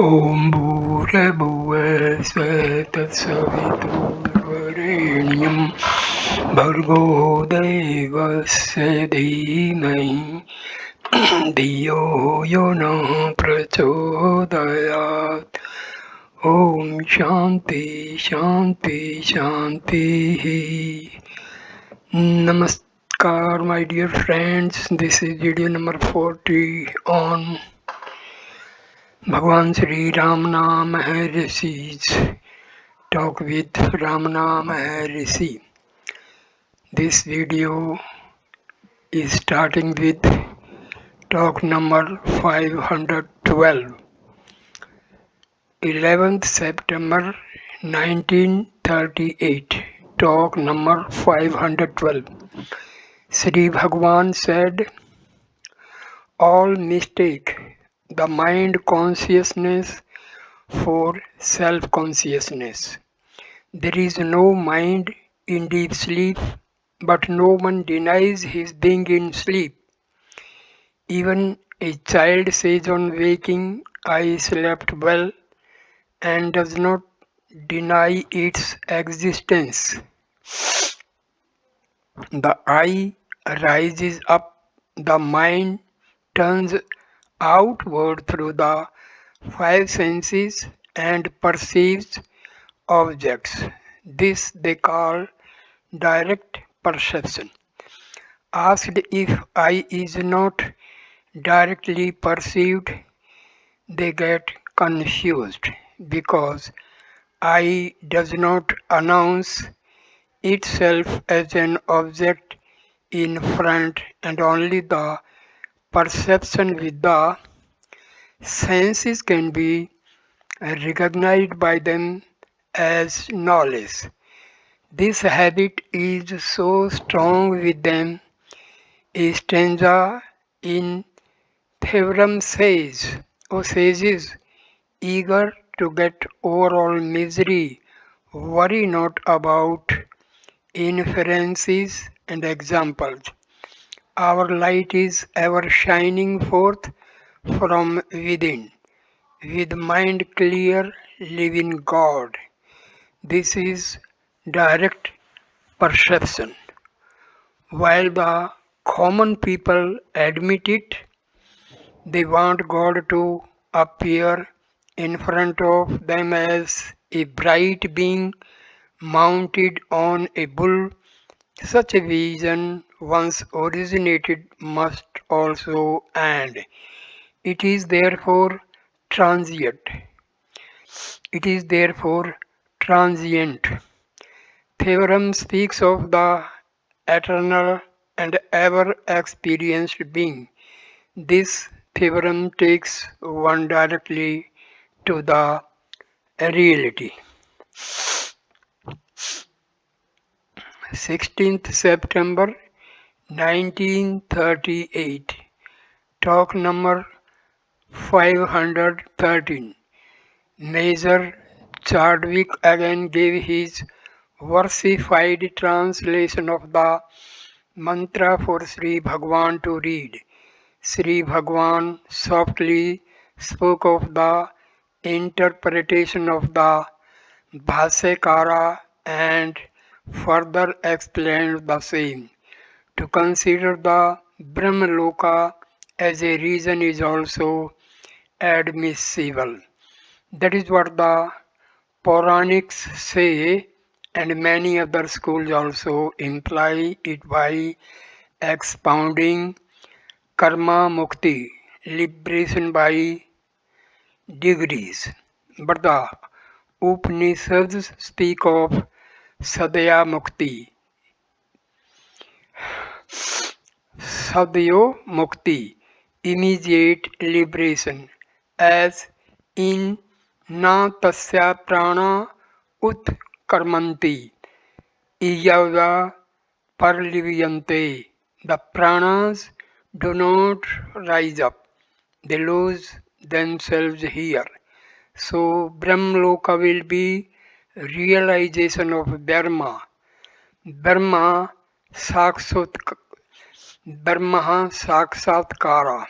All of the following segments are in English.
ॐ भूर्भुवः स्वः तत्सवितुर्वरेण्यं भर्गो देवस्य धीमहि धियो यो नः प्रचोदयात् ॐ शान्ति शान्ति शान्तिः. Namaskar, my dear friends. This is video number 40 on Bhagwan Sri Ramana Maharshi's talk with Ramana Maharshi. This video is starting with talk number 512, 11th September 1938. Talk number 512. Sri Bhagwan said, all mistake the mind consciousness for self-consciousness. There is no mind in deep sleep, but no one denies his being in sleep. Even a child says on waking, I slept well, and does not deny its existence. The I rises up, the mind turns outward through the five senses and perceives objects. This they call direct perception. Asked if I is not directly perceived, they get confused because I does not announce itself as an object in front, and only the perception with the senses can be recognized by them as knowledge. This habit is so strong with them. A stanza in Theorem says, O sages, eager to get over all misery, worry not about inferences and examples. Our light is ever shining forth from within. With mind clear, live in God. This is direct perception. While the common people admit it, they want God to appear in front of them as a bright being mounted on a bull. Such a vision, once originated, must also end. It is therefore transient. It is therefore transient. Theorem speaks of the eternal and ever experienced being. This theorem takes one directly to the reality. 16th September 1938. Talk number 513. Major Chadwick again gave his versified translation of the mantra for Sri Bhagwan to read. Sri Bhagwan softly spoke of the interpretation of the Bhasyakara and further explained the same. To consider the Brahmaloka as a reason is also admissible. That is what the Puranics say, and many other schools also imply it by expounding karma mukti, liberation by degrees. But the Upanishads speak of sadhya mukti, sadhyo mukti, immediate liberation, as in na tasya prana ut karmanti iyava parliviyante. The pranas do not rise up, they lose themselves here. So Brahmloka will be realization of Brahma. Brahma Sakshat Brahma Sakshatkara.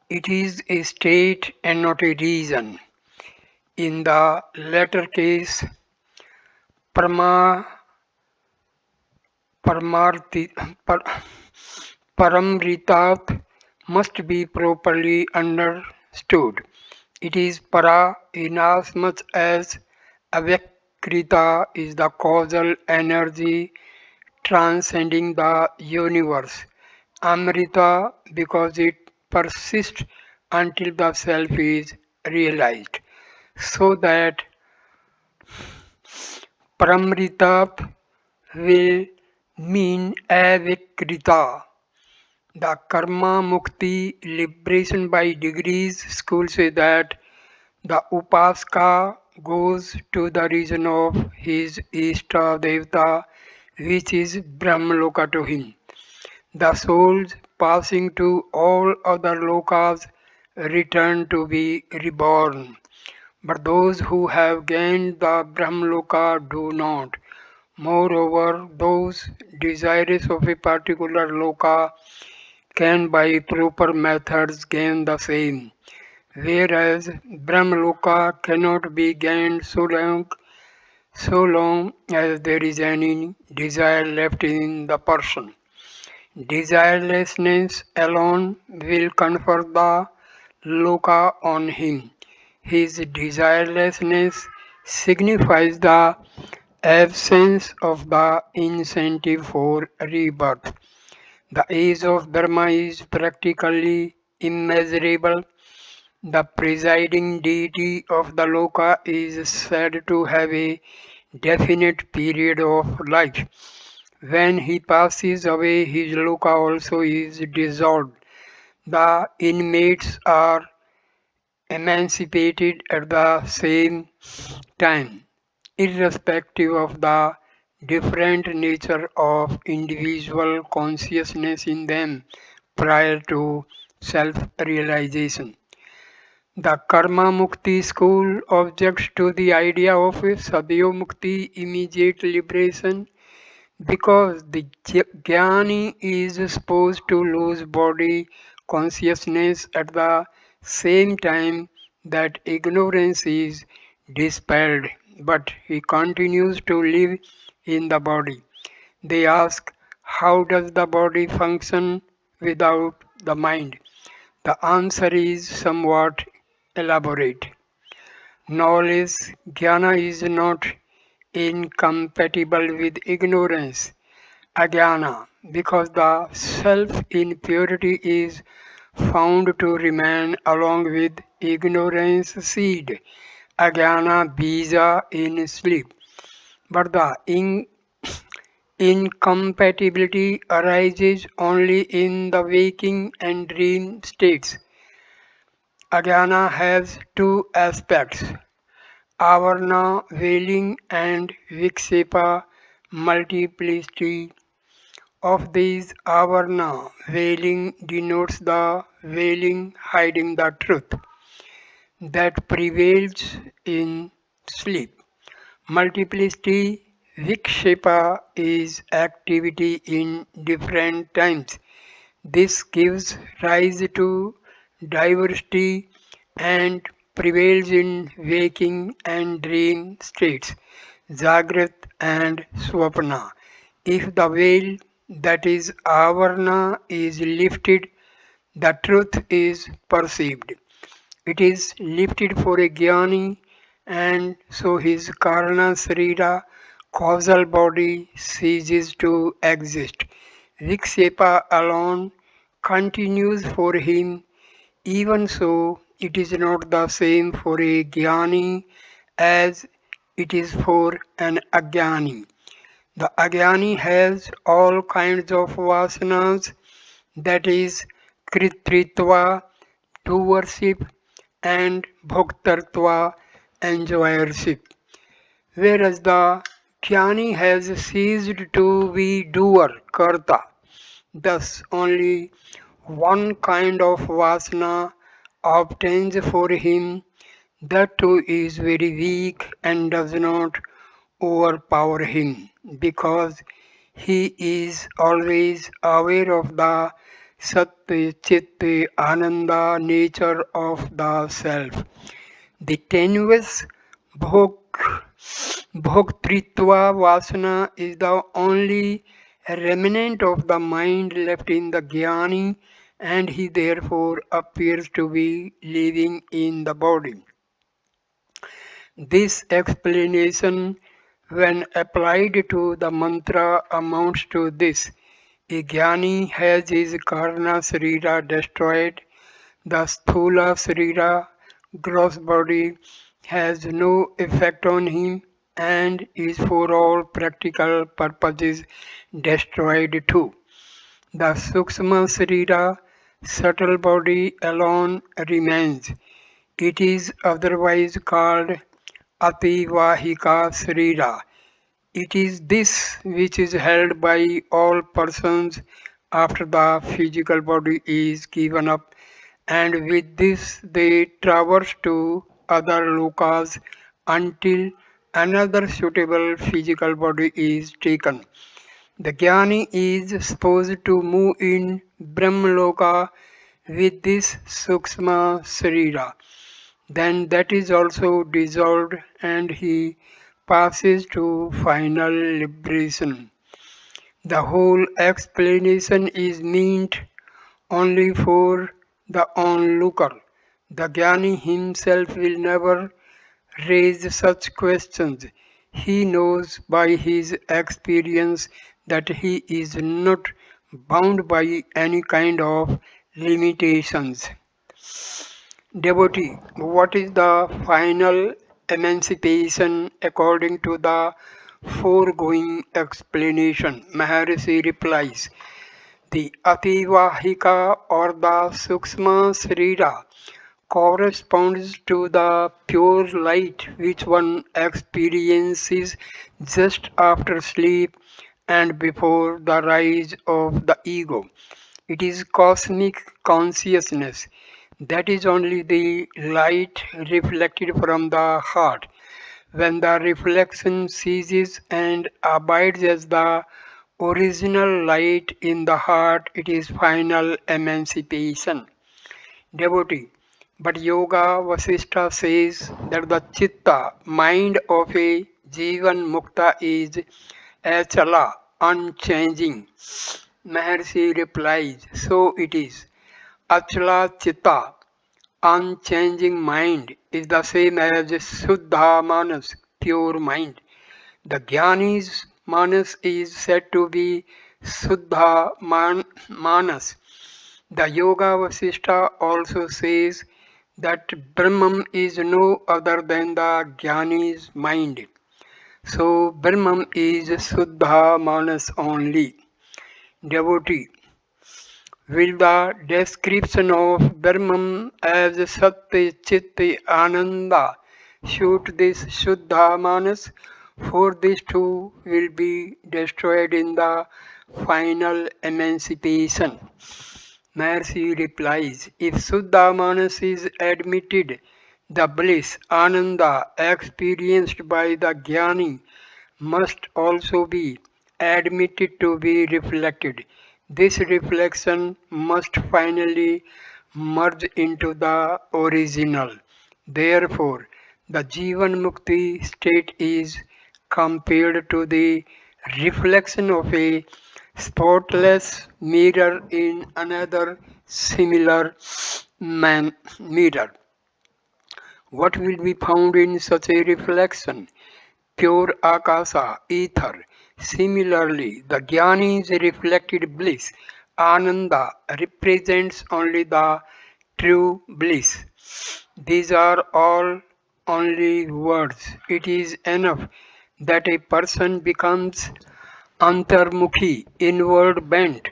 It is a state and not a reason. In the latter case, parma, paramarthi, par, paramritat must be properly understood. It is para inasmuch as avyakrita is the causal energy transcending the universe. Amrita because it persists until the self is realized. So that Paramrita will mean avikrita. The karma mukti liberation by degrees. School say that the upaska goes to the region of his Ishta Devata, which is Brahmaloka to him. The souls passing to all other lokas return to be reborn. But those who have gained the Brahmaloka do not. Moreover, those desirous of a particular loka can by proper methods gain the same, whereas Brahmaloka cannot be gained so long as there is any desire left in the person. Desirelessness alone will confer the loka on him. His desirelessness signifies the absence of the incentive for rebirth. The age of Dharma is practically immeasurable. The presiding deity of the Loka is said to have a definite period of life. When he passes away, his Loka also is dissolved. The inmates are emancipated at the same time, irrespective of the different nature of individual consciousness in them prior to self realization. The Karma Mukti school objects to the idea of a Sadhyo Mukti immediate liberation because the jnani is supposed to lose body consciousness at the same time that ignorance is dispelled, but he continues to live in the body. They ask, how does the body function without the mind? The answer is somewhat elaborate. Knowledge, jnana, is not incompatible with ignorance, ajnana, because the self in purity is found to remain along with ignorance seed, ajnana bija in sleep. But the incompatibility arises only in the waking and dream states. Ajnana has two aspects, avarna veiling and vikshepa multiplicity. Of these, avarna veiling denotes the veiling hiding the truth that prevails in sleep. Multiplicity vikshepa is activity in different times. This gives rise to diversity and prevails in waking and dream states, Jagrat and Swapna. If the veil, that is Avarna, is lifted, the truth is perceived. It is lifted for a jnani, and so his karana sarira, causal body, ceases to exist. Vikshepa alone continues for him. Even so, it is not the same for a jnani as it is for an ajnani. The ajnani has all kinds of vasanas, that is, kritritva, doership, and bhoktartva, enjoyership, whereas the jnani has ceased to be doer, karta. Thus, only one kind of vasana obtains for him. That too is very weak and does not overpower him because he is always aware of the Sat Chit Ananda nature of the self. The tenuous bhok, bhoktritva vasana is the only remnant of the mind left in the jnani, and he therefore appears to be living in the body. This explanation, when applied to the mantra, amounts to this: a jnani has his karna sarira destroyed, the sthula sarira, gross body, has no effect on him and is for all practical purposes destroyed too. The sukshma sarira, subtle body, alone remains. It is otherwise called Ativahika Srira. It is this which is held by all persons after the physical body is given up, and with this they traverse to other lokas until another suitable physical body is taken. The jnani is supposed to move in Brahmaloka with this Sukshma Srira. Then that is also dissolved and he passes to final liberation. The whole explanation is meant only for the onlooker. The Jnani himself will never raise such questions. He knows by his experience that he is not bound by any kind of limitations. Devotee, what is the final emancipation according to the foregoing explanation? Maharshi replies, the Ativahika or the Sukshma Srira corresponds to the pure light which one experiences just after sleep and before the rise of the ego. It is cosmic consciousness. That is only the light reflected from the heart. When the reflection ceases and abides as the original light in the heart, it is final emancipation. Devotee. But Yoga Vasishtha says that the chitta, mind of a Jivan Mukta is achala, unchanging. Maharshi replies, so it is. Achala chitta, unchanging mind, is the same as Suddha Manas, pure mind. The Jnani's Manas is said to be Suddha Manas. The Yoga Vasishtha also says that Brahman is no other than the Jnani's mind. So Brahman is Suddha Manas only. Devotee, will the description of Brahman as Satya Chitta Ananda suit this Shuddha Manas? For this too will be destroyed in the final emancipation. Maharshi replies, if Suddha Manas is admitted, the bliss, Ananda, experienced by the Jnani must also be admitted to be reflected. This reflection must finally merge into the original. Therefore, the Jivan Mukti state is compared to the reflection of a spotless mirror in another similar mirror. What will be found in such a reflection? Pure akasa, ether. Similarly, the jnani's reflected bliss, ananda, represents only the true bliss. These are all only words. It is enough that a person becomes antarmukhi, inward bent.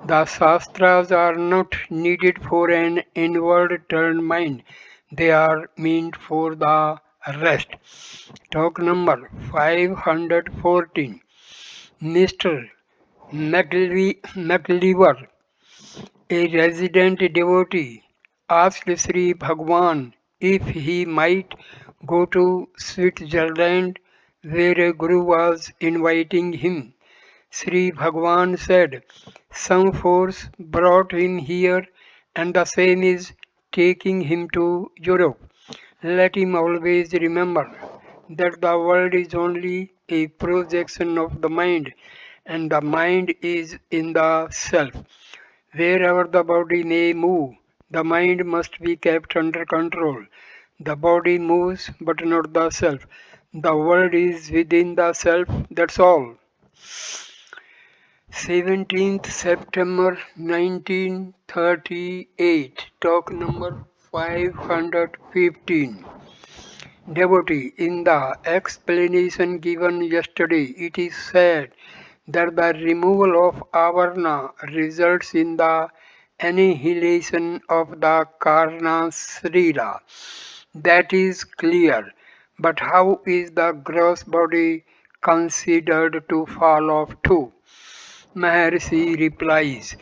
The Shastras are not needed for an inward turned mind, they are meant for the rest. Talk number 514. Mr. McLever, a resident devotee, asked Sri Bhagwan if he might go to Switzerland where a guru was inviting him. Sri Bhagwan said, some force brought him here and the same is taking him to Europe. Let him always remember that the world is only a projection of the mind, and the mind is in the self. Wherever the body may move, the mind must be kept under control. The body moves, but not the self. The world is within the self, that's all. 17th September 1938, talk number 515. Devotee, in the explanation given yesterday, it is said that the removal of avarna results in the annihilation of the karna srira. That is clear. But how is the gross body considered to fall off too? Maharshi replies,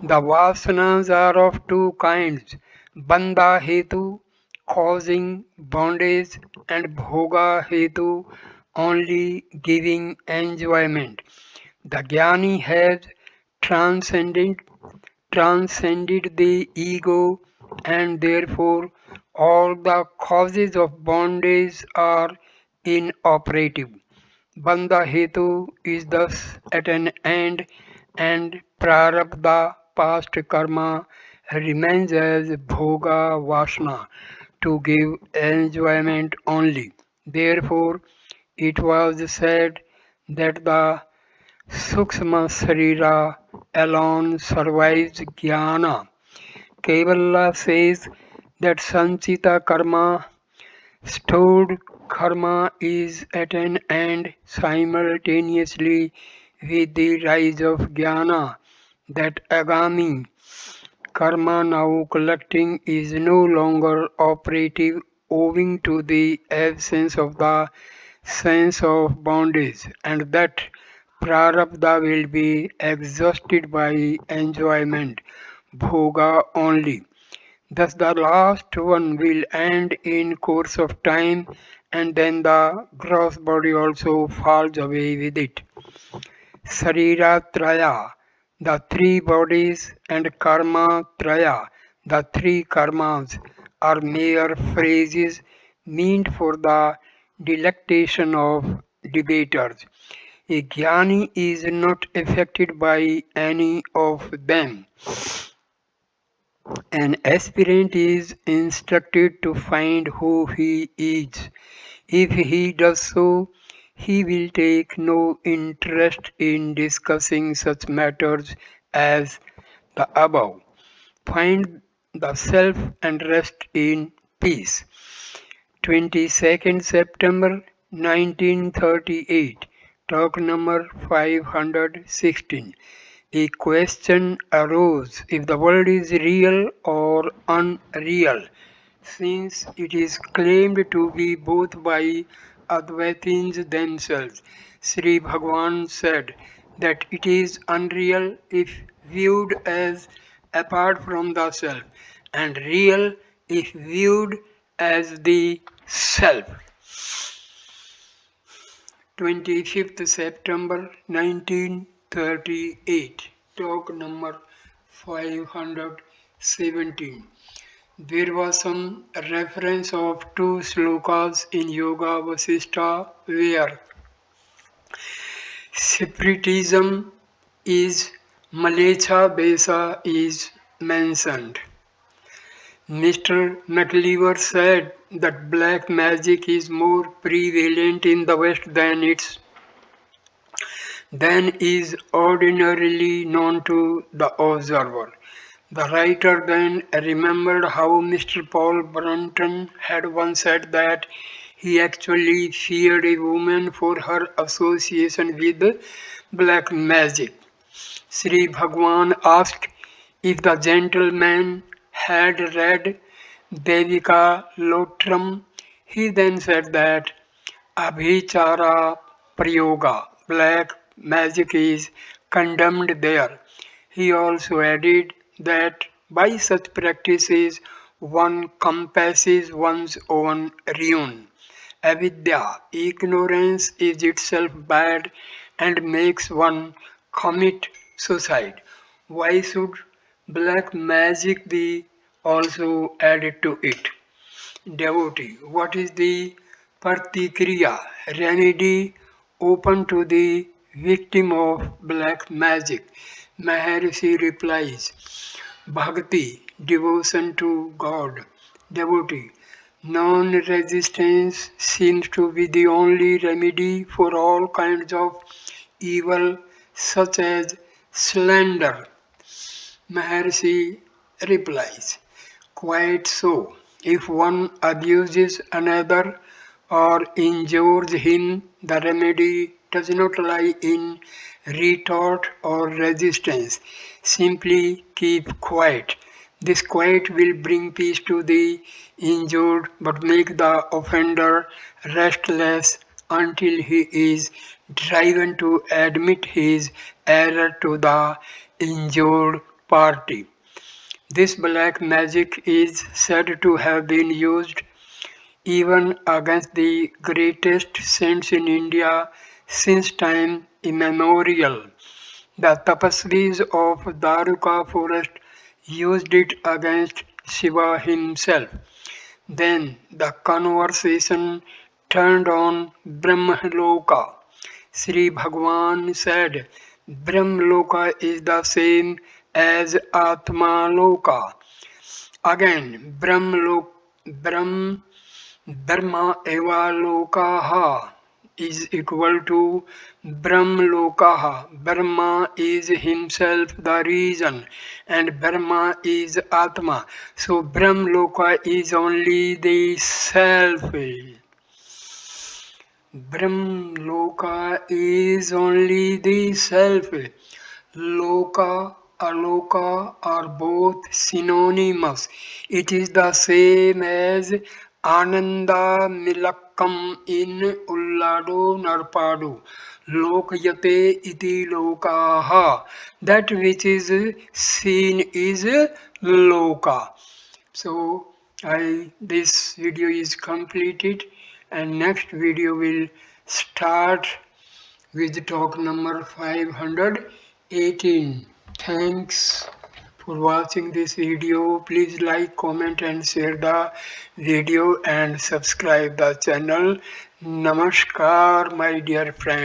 the vasanas are of two kinds, bandha hetu, causing bondage, and bhoga hetu, only giving enjoyment. The jnani has transcended, transcended the ego, and therefore all the causes of bondage are inoperative. Bandha hetu is thus at an end, and prarabdha, past karma, remains as bhoga vasana to give enjoyment only. Therefore, it was said that the Sukshma Sarira alone survives jnana. Kevala says that Sanchita karma, stored karma, is at an end simultaneously with the rise of jnana. That agami karma, now collecting, is no longer operative owing to the absence of the sense of bondage, and that prarabdha will be exhausted by enjoyment, bhoga only. Thus the last one will end in course of time, and then the gross body also falls away with it. Sarira Traya, the three bodies, and Karma Traya, the three karmas, are mere phrases meant for the delectation of debaters. A jnani is not affected by any of them. An aspirant is instructed to find who he is. If he does so, he will take no interest in discussing such matters as the above. Find the self and rest in peace. 22nd September 1938, talk number 516. A question arose if the world is real or unreal, since it is claimed to be both by Advaitins themselves. Sri Bhagavan said that it is unreal if viewed as apart from the self, and real if viewed as the self. 25th September 1938, talk number 517. There was some reference of two slokas in Yoga Vasishtha where Spiritism is Malecha Besa is mentioned. Mr. McLeaver said that black magic is more prevalent in the West than is ordinarily known to the observer. The writer then remembered how Mr. Paul Brunton had once said that he actually feared a woman for her association with black magic. Sri Bhagwan asked if the gentleman had read Devika Lotram. He then said that Abhichara Prayoga, black magic, is condemned there. He also added that by such practices one compasses one's own ruin. Avidya, ignorance, is itself bad and makes one commit suicide. Why should black magic be also added to it? devotee. What is the Pratikriya remedy open to the victim of black magic? Maharshi replies, Bhakti, devotion to God, devotee. Non resistance seems to be the only remedy for all kinds of evil, such as slander. Maharshi replies, Quite so. If one abuses another or injures him, the remedy does not lie in retort or resistance. Simply keep quiet. This quiet will bring peace to the injured but make the offender restless until he is driven to admit his error to the injured party. This black magic is said to have been used even against the greatest saints in India since time immemorial. The tapasvis of Daruka forest used it against Shiva himself. Then the conversation turned on Brahmaloka. Sri Bhagwan said, Brahmaloka is the same as Atma Loka. Again, Brahm, Dharma eva lokaha is equal to Brahmlokaha. Brahma is himself the reason and Brahma is Atma. So Brahmloka is only the self. Brahmloka is only the self. Loka, aloka are both synonymous. It is the same as Ananda Milakam in Ulladu Narpadu. Lokyate iti lokaha. That which is seen is loka. So I this video is completed and next video will start with talk number 518. Thanks for watching this video. Please like, comment and share the video and subscribe the channel. Namaskar my dear friends.